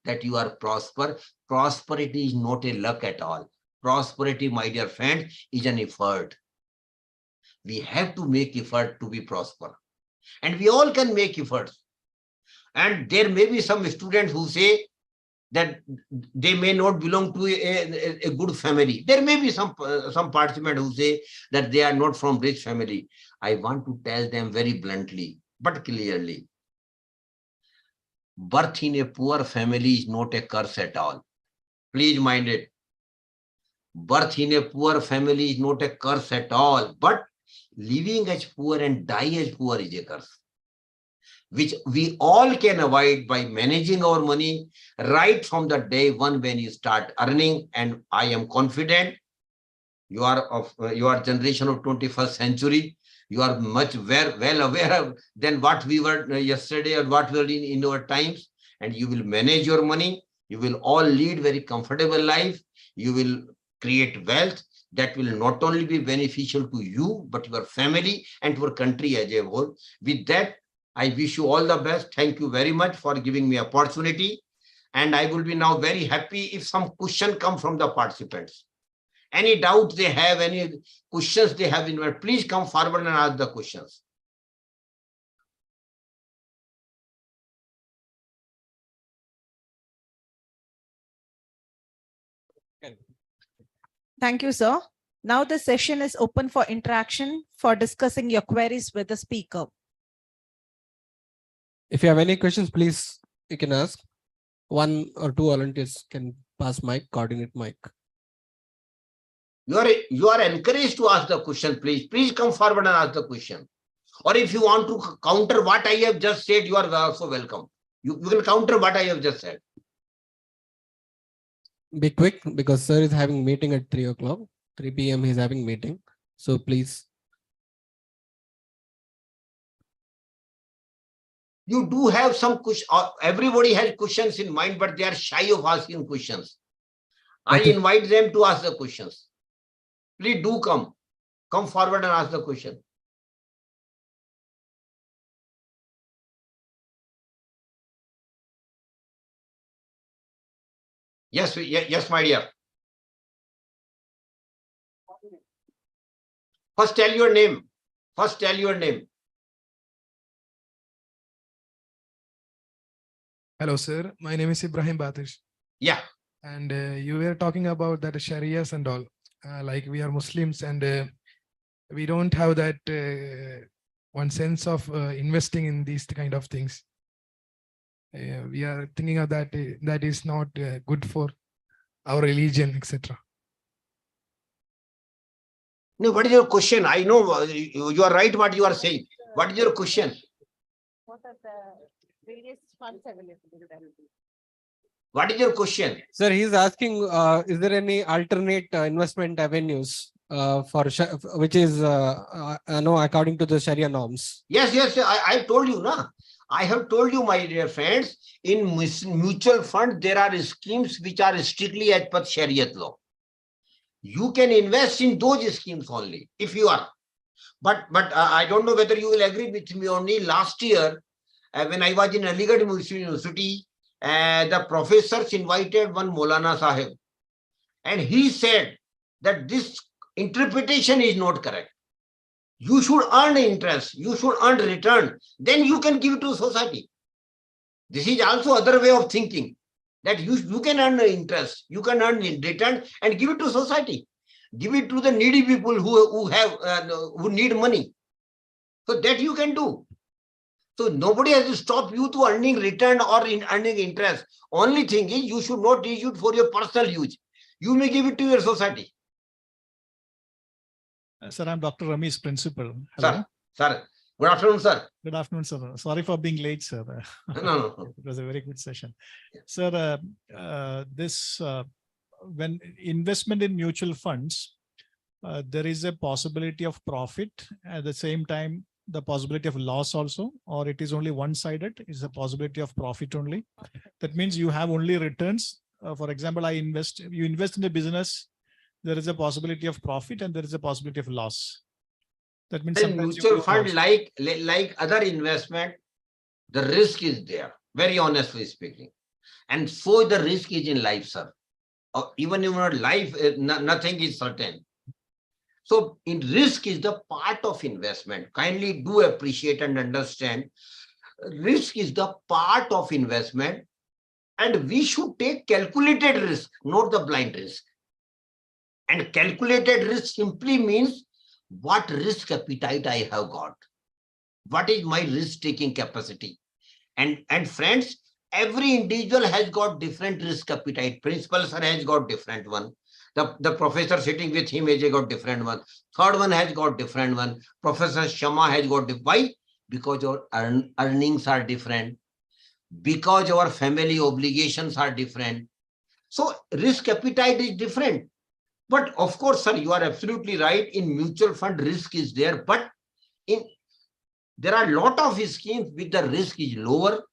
that you are prosper. Prosperity is not a luck at all. Prosperity, my dear friend, is an effort. We have to make effort to be prosper. And we all can make efforts. And there may be some students who say that they may not belong to a good family. There may be some participants who say that they are not from rich family. I want to tell them very bluntly, but clearly. birth in a poor family is not a curse at all. Please mind it. Birth in a poor family is not a curse at all, but living as poor and die as poor is a curse, which we all can avoid by managing our money right from the day one when you start earning. And I am confident you are of your generation of 21st century. You are much well aware of than what we were yesterday or what we were in our times, and you will manage your money. You will all lead very comfortable life. You will create wealth that will not only be beneficial to you, but your family and your country as a whole. With that, I wish you all the best. Thank you very much for giving me opportunity. And I will be now very happy if some question come from the participants. Any doubt they have, any questions they have in mind, please come forward and ask the questions. Thank you, sir. Now the session is open for interaction for discussing your queries with the speaker. If you have any questions, please, you can ask. One or two volunteers can pass mic, coordinate mic. You are encouraged to ask the question, please. Please come forward and ask the question. Or if you want to counter what I have just said, you are also welcome. You will counter what I have just said. Be quick because sir is having meeting at 3 o'clock. 3 p.m. he's having meeting. So please. You do have some questions. Everybody has questions in mind, but they are shy of asking questions. Okay. I invite them to ask the questions. Please do come. Come forward and ask the question. Yes, my dear. First tell your name. First tell your name. Hello, sir. My name is Ibrahim Batish. Yeah. And you were talking about that Sharias and all. Like we are Muslims and we don't have that one sense of investing in these kind of things. We are thinking of that that is not good for our religion, etc. No, what is your question? I know you are right what you are saying. What is your question? What are the various funds available? What is your question? Sir, he's asking, is there any alternate investment avenues which is no, according to the Sharia norms? Yes, I told you, na. I have told you, my dear friends, in mutual fund, there are schemes which are strictly as per Shariat law. You can invest in those schemes only, if you are. But I don't know whether you will agree with me. Only last year, when I was in Aligarh University, the professors invited one Maulana Sahib. And he said that this interpretation is not correct. You should earn interest. You should earn return. Then you can give it to society. This is also other way of thinking. That you can earn interest. You can earn return and give it to society. Give it to the needy people who need money. So that you can do. So nobody has to stop you to earning return or in earning interest. Only thing is you should not use it for your personal use. You may give it to your society. Sir, I'm Dr. Ramesh, principal. Hello. Sir. Good afternoon, sir. Good afternoon, sir. Sorry for being late, sir. No. It was a very good session. Sir, when investment in mutual funds, there is a possibility of profit at the same time, the possibility of loss also, or it is only one-sided, is a possibility of profit only. That means you have only returns. For example, you invest in a business, there is a possibility of profit and there is a possibility of loss. That means mutual fund, like other investment, the risk is there, very honestly speaking. And so the risk is in life, sir. Even in your life, nothing is certain. So in risk is the part of investment. Kindly do appreciate and understand. Risk is the part of investment, and we should take calculated risk, not the blind risk. And calculated risk simply means what risk appetite I have got. What is my risk-taking capacity? And friends, Every individual has got different risk appetite. Principal sir has got different one. The professor sitting with him has got different one. Third one has got different one. Professor Shama has got why? Because our earnings are different. Because our family obligations are different. So risk appetite is different. But of course, sir, you are absolutely right. In mutual fund, risk is there. But there are a lot of schemes with the risk is lower.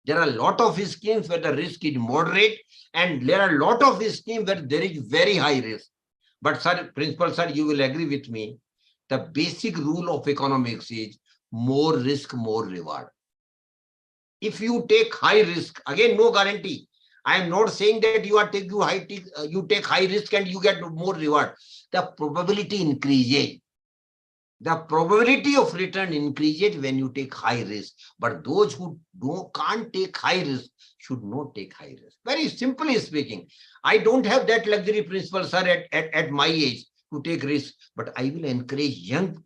There are a lot of schemes where the risk is moderate, and there are a lot of schemes where there is very high risk. But sir, principal sir, you will agree with me. The basic rule of economics is more risk, more reward. If you take high risk, again, no guarantee. I am not saying that you take high risk and you get more reward. The probability increases. The probability of return increases when you take high risk. But those who can't take high risk should not take high risk. Very simply speaking, I don't have that luxury, principal sir, at my age to take risk. But I will encourage young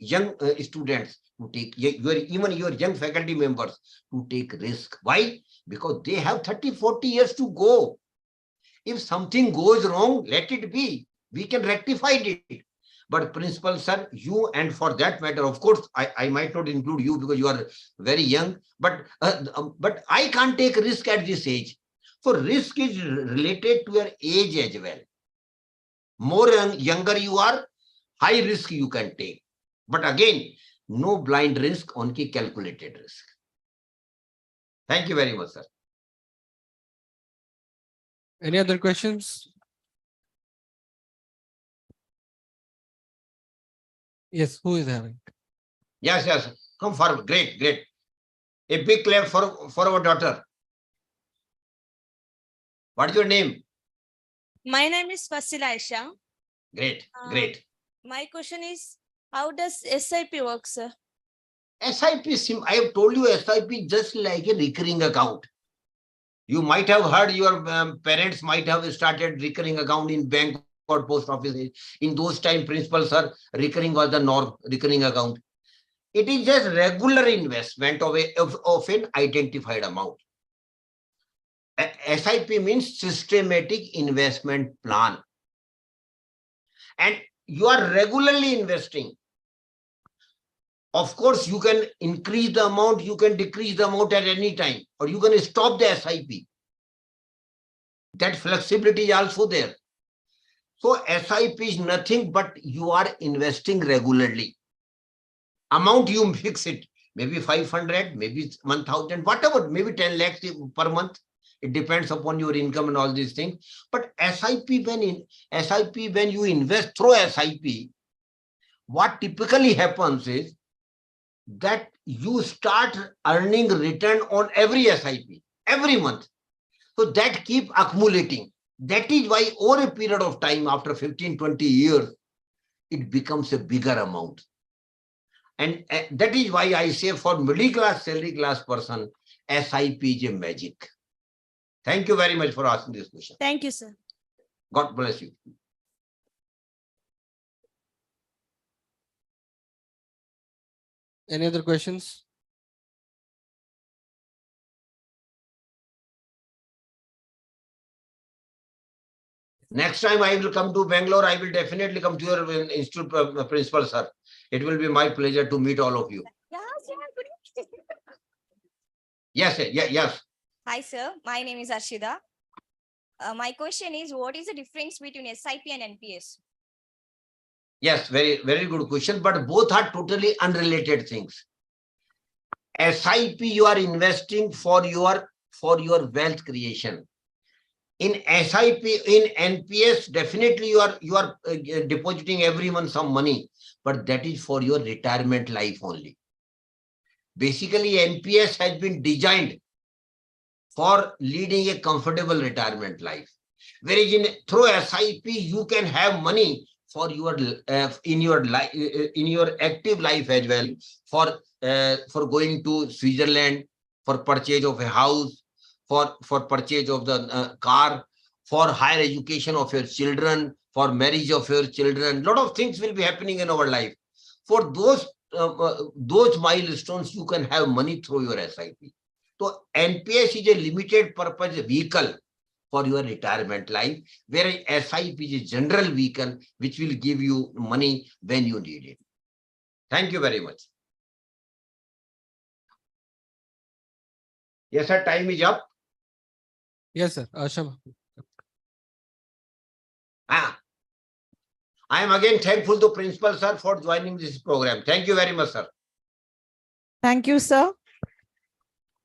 students to take, even your young faculty members to take risk. Why? Because they have 30-40 years to go. If something goes wrong, let it be. We can rectify it. But principal sir, you, and for that matter, of course, I might not include you because you are very young, but I can't take risk at this age. So risk is related to your age as well. More younger you are, high risk you can take. But again, no blind risk, only calculated risk. Thank you very much, sir. Any other questions? Yes, who is having? Yes. Come forward. Great. A big clap for our daughter. What is your name? My name is Fasil Aisha. Great. My question is, how does SIP work, sir? SIP, I have told you, SIP just like a recurring account. You might have heard your parents might have started recurring account in bank or post office. In those time, principal sir, recurring was the norm, recurring account. It is just regular investment of an identified amount. SIP means systematic investment plan. And you are regularly investing. Of course, you can increase the amount, you can decrease the amount at any time, or you can stop the SIP. That flexibility is also there. So SIP is nothing but you are investing regularly. Amount you fix it, maybe 500, maybe 1,000, whatever, maybe 10 lakhs per month. It depends upon your income and all these things. But SIP, when you invest through SIP, what typically happens is that you start earning return on every SIP, every month. So that keep accumulating. That is why over a period of time, after 15, 20 years, it becomes a bigger amount. And that is why I say for middle class, salary class person, SIP is a magic. Thank you very much for asking this question. Thank you, sir. God bless you. Any other questions? Next time I will come to Bangalore, I will definitely come to your institute principal, sir. It will be my pleasure to meet all of you. Yes, yes. Hi, sir. My name is Arshida. My question is, what is the difference between SIP and NPS? Yes, very good question, but both are totally unrelated things. SIP, you are investing for your wealth creation. In SIP, in NPS, definitely you are depositing every month some money, but that is for your retirement life only. Basically, NPS has been designed for leading a comfortable retirement life. Whereas through SIP, you can have money for your in your active life as well, for going to Switzerland, for purchase of a house, for purchase of the car, for higher education of your children, for marriage of your children. A lot of things will be happening in our life. For those milestones, you can have money through your SIP. So NPS is a limited purpose vehicle for your retirement life, whereas SIP is a general vehicle which will give you money when you need it. Thank you very much. Yes, sir, time is up. Yes, sir. Shama. I am again thankful to Principal Sir for joining this program. Thank you very much, sir. Thank you, sir.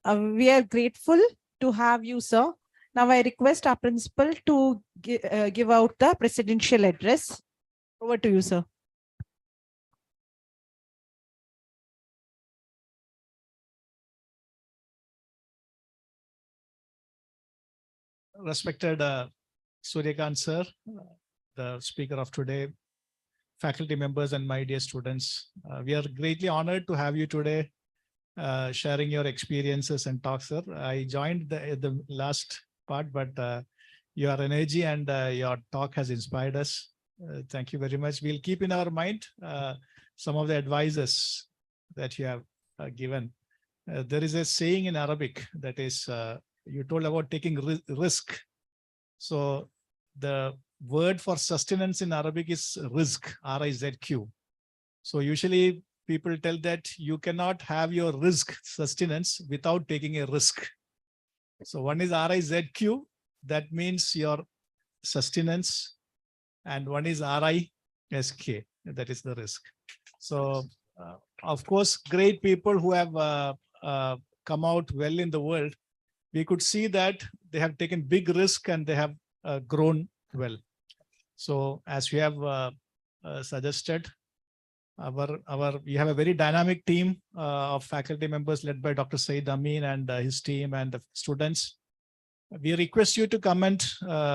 We are grateful to have you, sir. Now I request our principal to give out the presidential address. Over to you, sir. Respected Suryakant sir, the speaker of today, faculty members and my dear students, we are greatly honored to have you today sharing your experiences and talks, sir. I joined the last part, but your energy and your talk has inspired us. Thank you very much. We'll keep in our mind some of the advices that you have given. There is a saying in Arabic that is, you told about taking risk. So the word for sustenance in Arabic is rizq, R-I-Z-Q. So usually people tell that you cannot have your rizq, sustenance, without taking a risk. So one is R-I-Z-Q, that means your sustenance, and one is R-I-S-K, that is the risk. So of course, great people who have come out well in the world, we could see that they have taken big risk and they have grown well. So as we have suggested, we have a very dynamic team of faculty members led by Dr. Saeed Amin and his team and the students. We request you to come and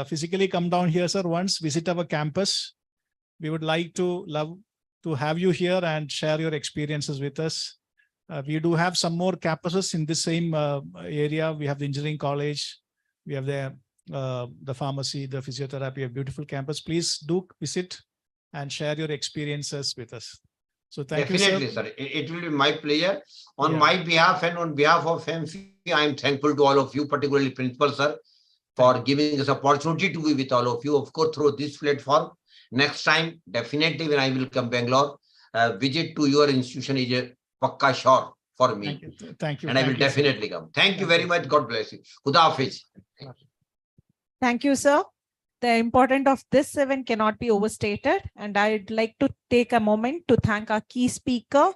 physically come down here, sir, once, visit our campus. We would like to love to have you here and share your experiences with us. We do have some more campuses in the same area. We have the engineering college, we have the pharmacy, the physiotherapy, a beautiful campus. Please do visit and share your experiences with us. So thank you, sir. Definitely, sir. It will be my pleasure. On my behalf and on behalf of MFI, I am thankful to all of you, particularly Principal Sir, for giving us opportunity to be with all of you, of course, through this platform. Next time, definitely when I will come Bangalore, visit to your institution is a pakka sure for me. Thank you. And I will definitely come. Thank you very much. God bless you. Khuda Hafiz. Thank you, sir. The importance of this event cannot be overstated. And I'd like to take a moment to thank our key speaker,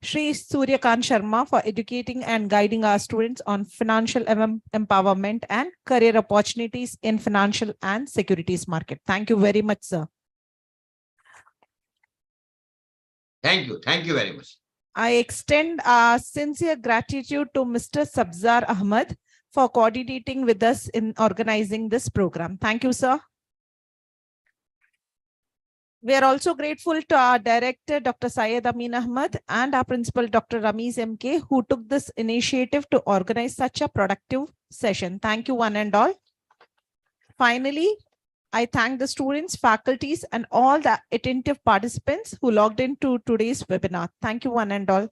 Shri Suryakant Sharma, for educating and guiding our students on financial empowerment and career opportunities in financial and securities market. Thank you very much, sir. Thank you. Thank you very much. I extend our sincere gratitude to Mr. Sabzar Ahmad for coordinating with us in organizing this program. Thank you, sir. We are also grateful to our director, Dr. Syed Amin Ahmad, and our principal, Dr. Ramiz MK, who took this initiative to organize such a productive session. Thank you, one and all. Finally, I thank the students, faculties, and all the attentive participants who logged into today's webinar. Thank you, one and all.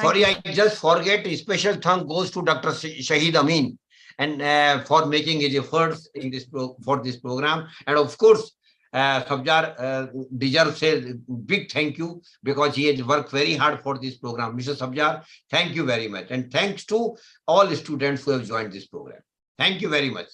Sorry, I just forget. A special thank goes to Dr. Shahid Amin and for making his efforts in this for this program. And of course, Sabjar deserves a big thank you because he has worked very hard for this program. Mr. Sabjar, thank you very much. And thanks to all the students who have joined this program. Thank you very much.